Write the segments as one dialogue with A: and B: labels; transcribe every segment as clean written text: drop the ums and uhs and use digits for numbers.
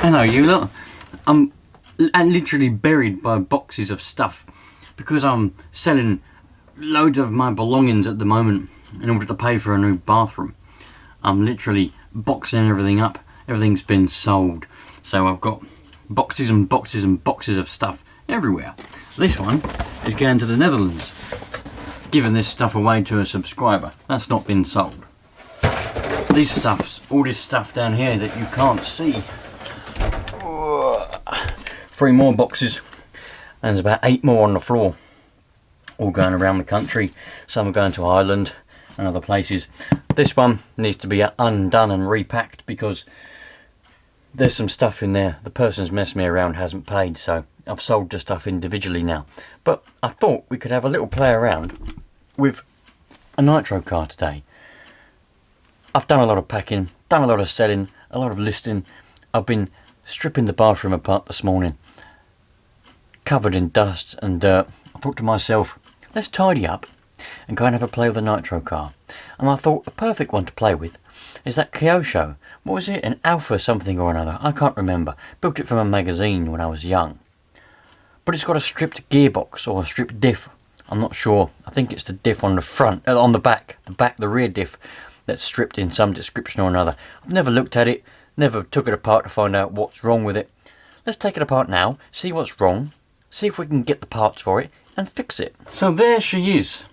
A: Hello you lot. I'm literally buried by boxes of stuff because I'm selling loads of my belongings at the moment in order to pay for a new bathroom. I'm literally boxing everything up. Everything's been sold. So I've got boxes and boxes and boxes of stuff everywhere. This one is going to the Netherlands. Giving this stuff away to a subscriber. That's not been sold. All this stuff down here that you can't see. 3 more boxes, and there's about 8 more on the floor, all going around the country. Some are going to Ireland and other places. This one needs to be undone and repacked because there's some stuff in there. The person's messed me around, hasn't paid, so I've sold the stuff individually now. But I thought we could have a little play around with a Nitro car today. I've done a lot of packing, done a lot of selling, a lot of listing. I've been stripping the bathroom apart this morning, covered in dust and dirt. I thought to myself, let's tidy up and go and have a play with a Nitro car. And I thought a perfect one to play with is that Kyosho. What was it? An Alpha something or another. I can't remember. Built it from a magazine when I was young. But it's got a stripped gearbox or a stripped diff. I'm not sure. I think it's the diff on the front, on the back, the rear diff that's stripped in some description or another. I've never looked at it. Never took it apart to find out what's wrong with it. Let's take it apart now, see what's wrong, see if we can get the parts for it and fix it. So there she is.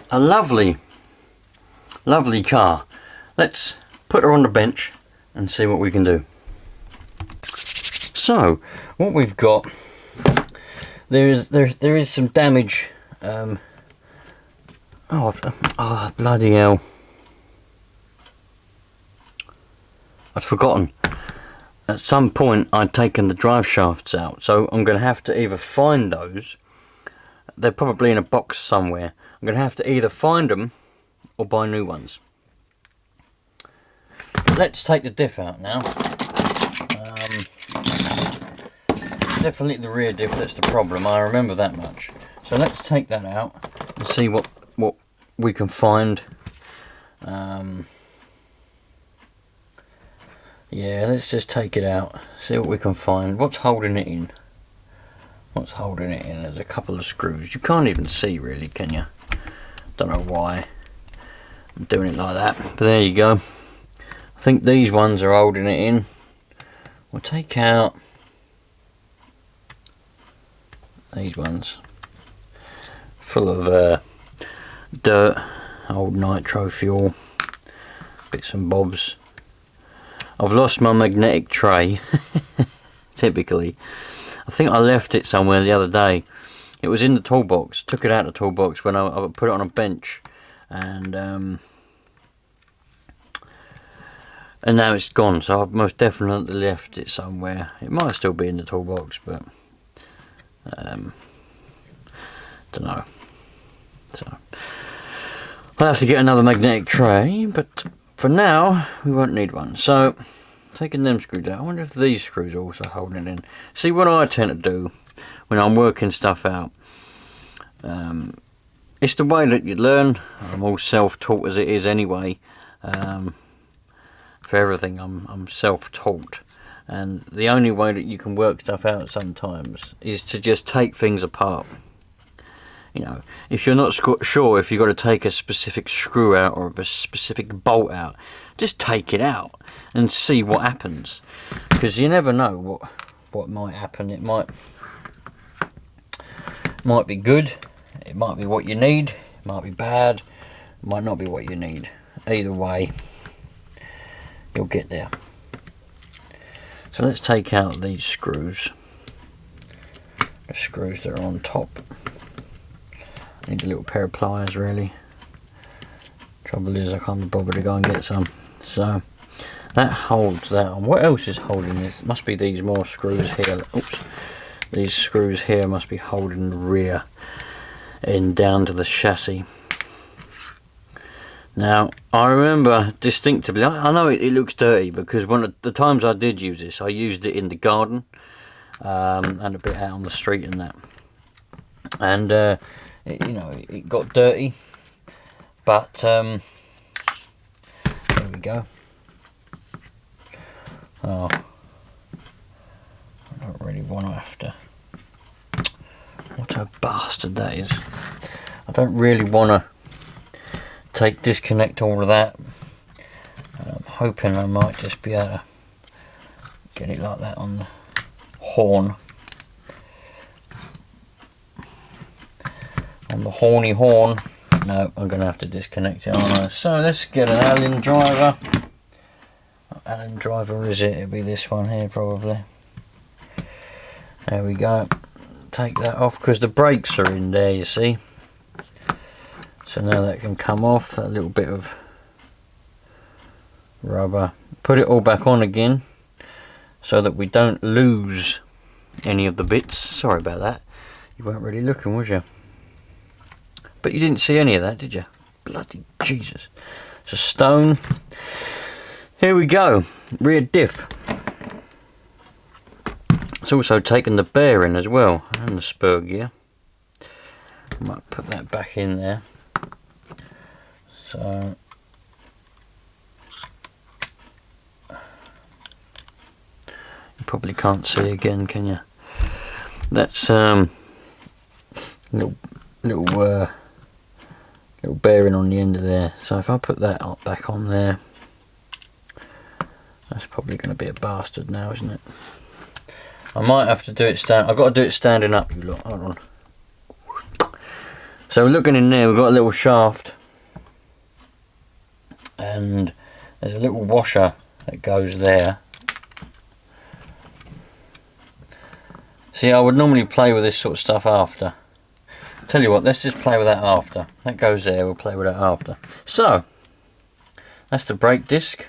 A: A lovely, lovely car. Let's put her on the bench and see what we can do. So, what we've got, there is some damage. Oh bloody hell. I'd forgotten. At some point I'd taken the drive shafts out, so I'm going to have to either find those. They're probably in a box somewhere. I'm going to have to either find them or buy new ones. Let's take the diff out now. Definitely the rear diff that's the problem, I remember that much. So let's take that out and see what we can find. Yeah, let's just take it out, see what we can find. What's holding it in? What's holding it in? There's a couple of screws. You can't even see really, can you? Don't know why I'm doing it like that, but there you go. I think these ones are holding it in. We'll take out these ones. Full of dirt, old nitro fuel, bits and bobs. I've lost my magnetic tray, typically. I think I left it somewhere the other day. It was in the toolbox. Took it out of the toolbox when I put it on a bench, and now it's gone. So I've most definitely left it somewhere. It might still be in the toolbox, but don't know. So I'll have to get another magnetic tray, but for now we won't need one. So taking them screws out, I wonder if these screws are also holding it in. See, what I tend to do when I'm working stuff out, it's the way that you learn. I'm all self-taught as it is anyway. For everything I'm self-taught, and the only way that you can work stuff out sometimes is to just take things apart. You know, if you're not sure if you've got to take a specific screw out or a specific bolt out, just take it out and see what happens, because you never know what might happen. It might be good, it might be what you need, it might be bad, it might not be what you need. Either way, you'll get there. So let's take out these screws, the screws that are on top. Need a little pair of pliers really. Trouble is I can't be bothered to go and get some. So that holds that on. What else is holding this? It must be these more screws here. Oops. These screws here must be holding the rear end down to the chassis. Now I remember distinctively, I know it looks dirty because one of the times I did use this, I used it in the garden and a bit out on the street and that. And it got dirty, but there we go. Oh, don't really want to have to. What a bastard that is. I don't really want to disconnect all of that. I'm hoping I might just be able to get it like that on the horn. On the horny horn. No, I'm going to have to disconnect it, aren't I? So let's get an Allen driver. What Allen driver is it? It'll be this one here probably. There we go. Take that off because the brakes are in there, you see. So now that can come off, that little bit of rubber. Put it all back on again so that we don't lose any of the bits. Sorry about that. You weren't really looking, was you? But you didn't see any of that, did you? Bloody Jesus. It's a stone. Here we go. Rear diff. It's also taken the bearing as well, and the spur gear. I might put that back in there. So you probably can't see again, can you? That's little bearing on the end of there. So if I put that back on there, that's probably going to be a bastard now, isn't it? I might have to do it I've got to do it standing up, you lot. Hold on. So looking in there, we've got a little shaft, and there's a little washer that goes there. See, I would normally play with this sort of stuff after. Tell you what, let's just play with that after. That goes there, we'll play with that after. So, that's the brake disc.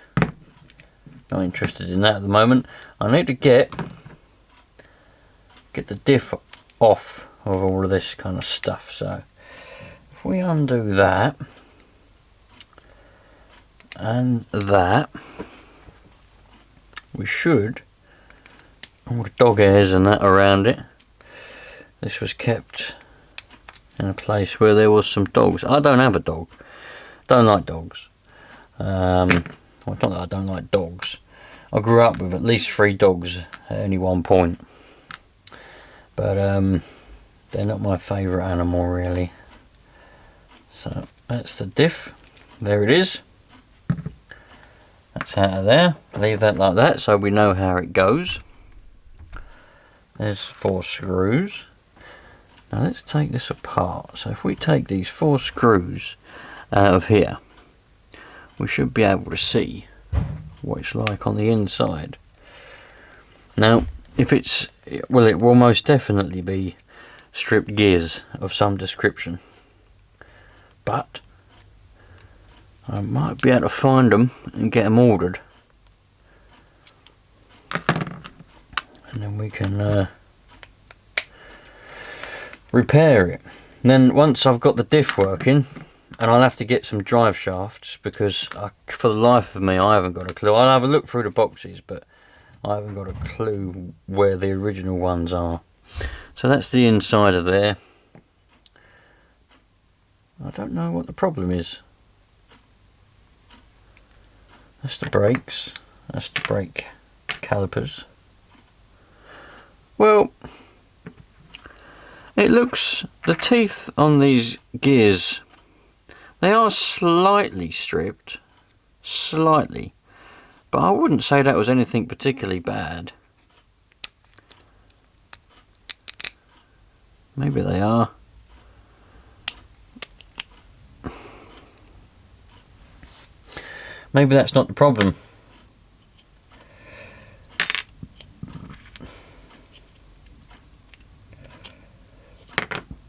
A: Not interested in that at the moment. I need to get the diff off of all of this kind of stuff. So, if we undo that, and that, we should, all the dog hairs and that around it, this was kept in a place where there was some dogs. I don't have a dog. Don't like dogs. Well, it's not that I don't like dogs. I grew up with at least 3 dogs at any one point. But they're not my favourite animal really. So that's the diff. There it is. That's out of there. Leave that like that so we know how it goes. There's 4 screws. Now let's take this apart. So if we take these 4 screws out of here, we should be able to see what it's like on the inside. Now, if it's, well, it will most definitely be stripped gears of some description. But I might be able to find them and get them ordered. And then we can repair it. And then once I've got the diff working, and I'll have to get some drive shafts because for the life of me I haven't got a clue. I'll have a look through the boxes, but I haven't got a clue where the original ones are. So that's the inside of there. I don't know what the problem is. That's the brakes. That's the brake calipers. Well, it looks, the teeth on these gears, they are slightly stripped. Slightly. But I wouldn't say that was anything particularly bad. Maybe they are. Maybe that's not the problem.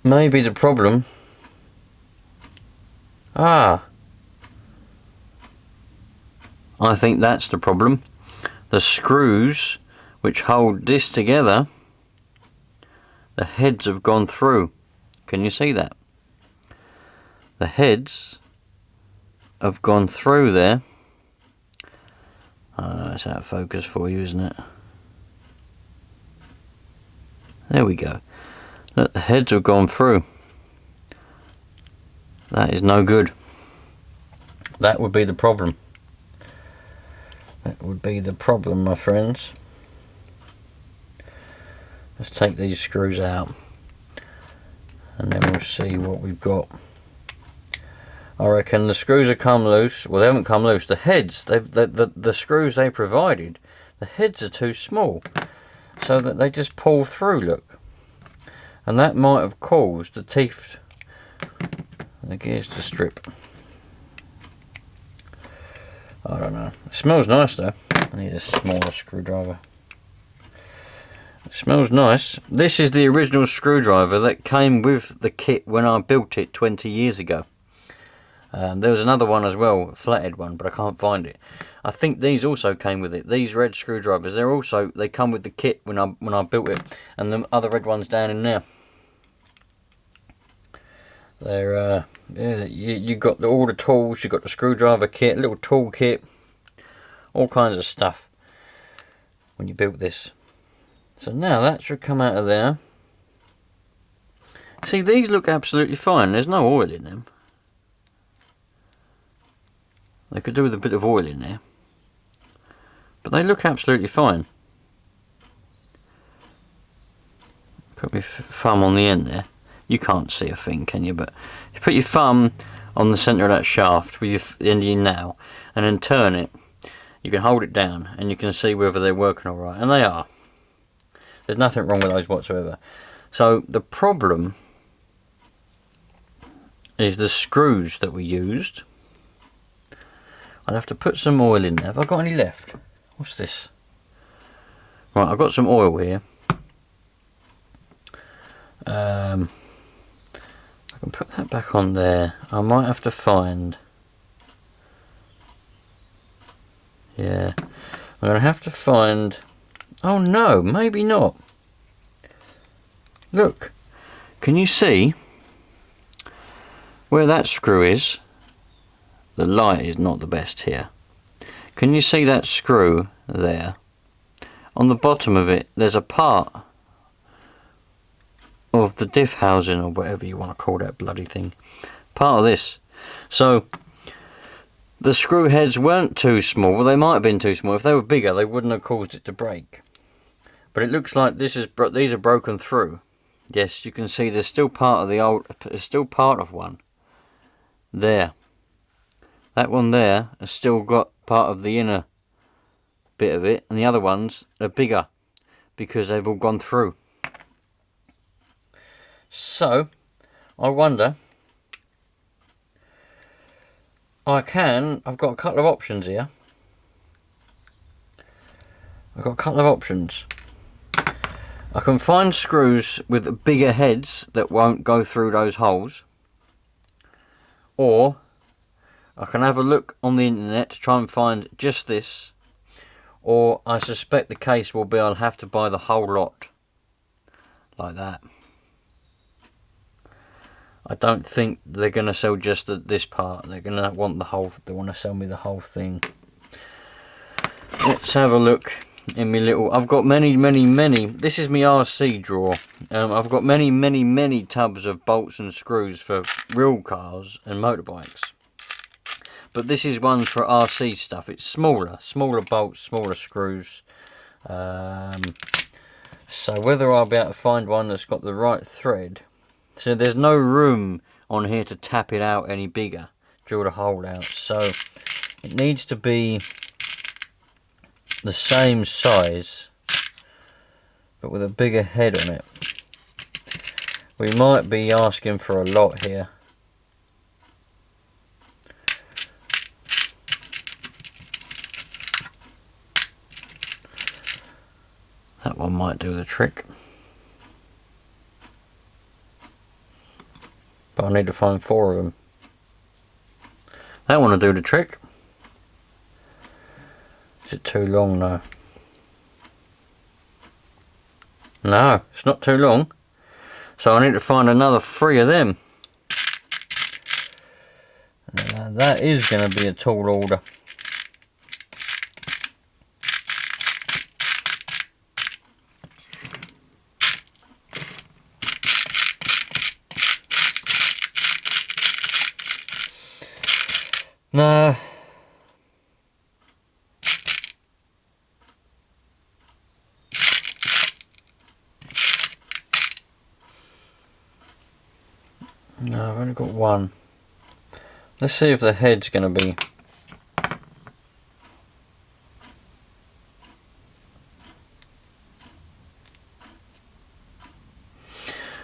A: Maybe the problem... I think that's the problem. The screws which hold this together, the heads have gone through. Can you see that? The heads have gone through there. Oh, it's out of focus for you, isn't it? There we go. Look, the heads have gone through. That is no good. That would be the problem. That would be the problem, my friends. Let's take these screws out and then we'll see what we've got. I reckon the screws have come loose. Well, they haven't come loose. The heads, the screws they provided, the heads are too small, so that they just pull through, look. And that might have caused the teeth and the gears to strip. I don't know. It smells nice though. I need a smaller screwdriver. It smells nice. This is the original screwdriver that came with the kit when I built it 20 years ago. There was another one as well, a flathead one, but I can't find it. I think these also came with it. These red screwdrivers, they come with the kit when I built it, and the other red ones down in there. They're yeah, you got all the tools. You got the screwdriver kit, little tool kit, all kinds of stuff when you built this. So now that should come out of there. See, these look absolutely fine. There's no oil in them. They could do with a bit of oil in there, but they look absolutely fine. Put my thumb on the end there. You can't see a thing, can you? But if you put your thumb on the centre of that shaft with the end of your nail and then turn it, you can hold it down and you can see whether they're working alright, and they are. There's nothing wrong with those whatsoever. So the problem is the screws that we used. I'll have to put some oil in there. Have I got any left? What's this? Right, I've got some oil here. I can put that back on there. I might have to find... Yeah. I'm going to have to find... Oh no, maybe not. Look. Can you see where that screw is? The light is not the best here. Can you see that screw there? On the bottom of it, there's a part of the diff housing, or whatever you want to call that bloody thing. Part of this. So the screw heads weren't too small. Well, they might have been too small. If they were bigger, they wouldn't have caused it to break. But it looks like these are broken through. Yes, you can see there's still part of the old. There's still part of one there. That one there has still got part of the inner bit of it, and the other ones are bigger because they've all gone through. So I wonder, I've got a couple of options here. I've got a couple of options. I can find screws with bigger heads that won't go through those holes, or I can have a look on the internet to try and find just this, or I suspect the case will be I'll have to buy the whole lot like that. I don't think they're going to sell just this part. They're going to want the whole. They want to sell me the whole thing. Let's have a look in my little. I've got many. This is my RC drawer. I've got many tubs of bolts and screws for real cars and motorbikes. But this is one for RC stuff. It's smaller bolts, smaller screws. So whether I'll be able to find one that's got the right thread. So there's no room on here to tap it out any bigger, drill the hole out. So it needs to be the same size, but with a bigger head on it. We might be asking for a lot here. That one might do the trick. But I need to find 4 of them. That one will do the trick. Is it too long though? No, it's not too long. So I need to find another 3 of them. That is going to be a tall order. No. No, I've only got one. Let's see if the head's going to be...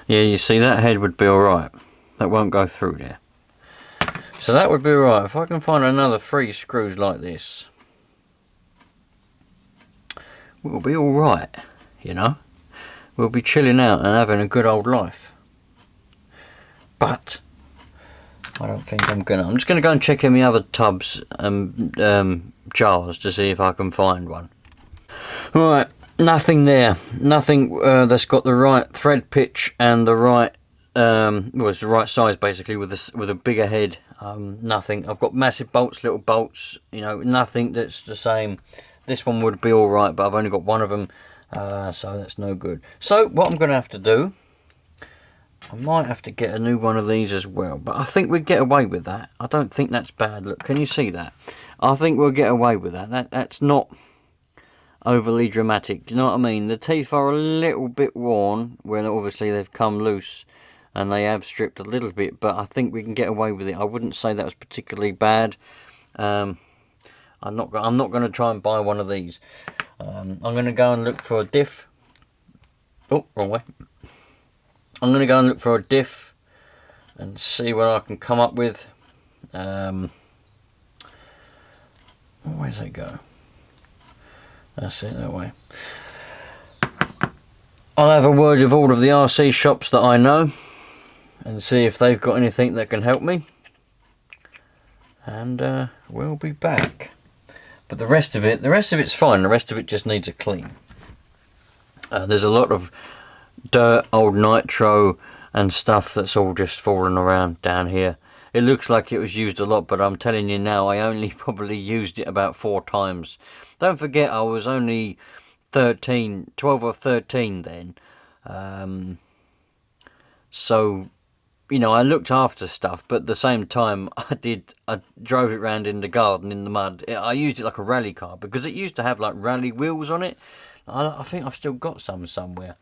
A: Yeah, you see, that head would be alright. That won't go through there. So that would be alright. If I can find another 3 screws like this, we'll be alright, you know. We'll be chilling out and having a good old life. But I don't think I'm gonna. I'm just gonna go and check in the other tubs and jars to see if I can find one. Right, nothing there. Nothing that's got the right thread pitch and the right well, it's the right size basically with a bigger head. Nothing. I've got massive bolts, little bolts. You know, nothing that's the same. This one would be all right, but I've only got one of them, so that's no good. So what I'm gonna have to do, I might have to get a new one of these as well, but I think we'd get away with that. I don't think that's bad. Look, can you see that? I think we'll get away with that. That's not overly dramatic. Do you know what I mean? The teeth are a little bit worn, where obviously they've come loose, and they have stripped a little bit, but I think we can get away with it. I wouldn't say that was particularly bad. I'm not going to try and buy one of these. I'm going to go and look for a Diff. Oh, wrong way. I'm going to go and look for a Diff and see what I can come up with. Where does it go? That's it, that way. I'll have a word with all of the RC shops that I know and see if they've got anything that can help me. And we'll be back. But the rest of it's fine. The rest of it just needs a clean. There's a lot of dirt, old nitro and stuff that's all just falling around down here. It looks like it was used a lot, but I'm telling you now, I only probably used it about 4 times. Don't forget, I was only 12 or 13 then. So, you know, I looked after stuff, but at the same time, I drove it around in the garden in the mud. I used it like a rally car because it used to have like rally wheels on it. I think I've still got some somewhere.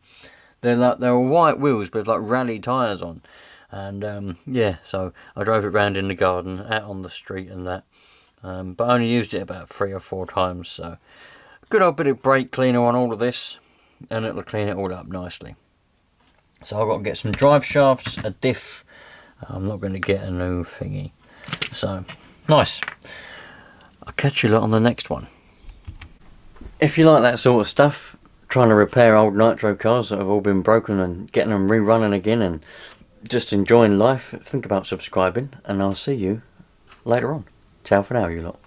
A: They're white wheels with like rally tyres on. And yeah, so I drove it around in the garden, out on the street and that. But I only used it about 3 or 4 times. So good old bit of brake cleaner on all of this, and it'll clean it all up nicely. So I've got to get some drive shafts, a Diff. I'm not going to get a new thingy. So nice. I'll catch you lot on the next one. If you like that sort of stuff, trying to repair old nitro cars that have all been broken and getting them rerunning again and just enjoying life, think about subscribing, and I'll see you later on. Ciao for now, you lot.